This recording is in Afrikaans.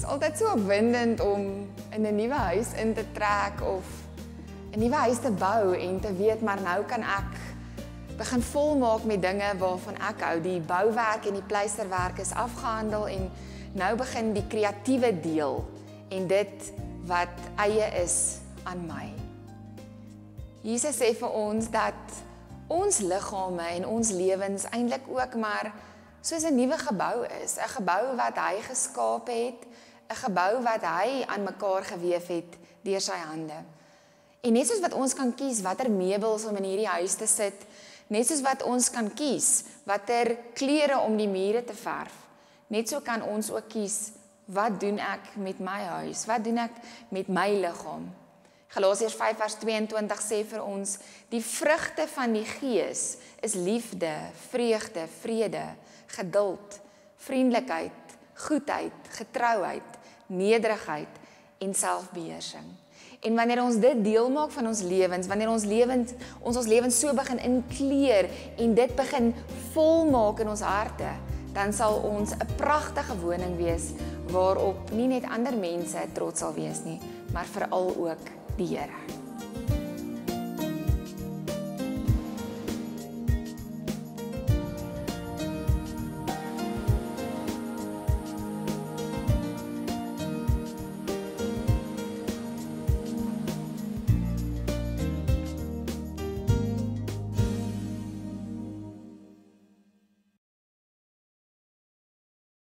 altyd so opwindend om in 'n nuwe huis in te trek of 'n nuwe huis te bou en te weet maar nou kan ek begin volmaak met dinge waarvan ek hou. Die bouwerk en die pleisterwerk is afgehandel en nou begin die kreatiewe deel en dit wat eie is aan my. Jesus sê vir ons dat ons liggame en ons lewens eintlik ook maar soos 'n nuwe gebou is, 'n gebou wat hy geskaap het, 'n gebou wat hy aan mekaar gewewe het deur sy hande. En net soos wat ons kan kies watter meubels om in hierdie huis te sit, net soos wat ons kan kies watter kleure om die mure te verf, net so kan ons ook kies wat doen ek met my huis, wat doen ek met my liggaam. Galasiërs 5:22 sê vir ons, die vrugte van die Gees is liefde, vreugde, vrede, geduld, vriendelikheid, goedheid, getrouheid, nederigheid en selfbeheersing. En wanneer ons dit deel maak van ons lewens, wanneer ons lewens so begin inkleer en dit begin volmaak in ons harte, dan sal ons 'n pragtige woning wees waarop nie net ander mense trots sal wees nie, maar veral ook die Here.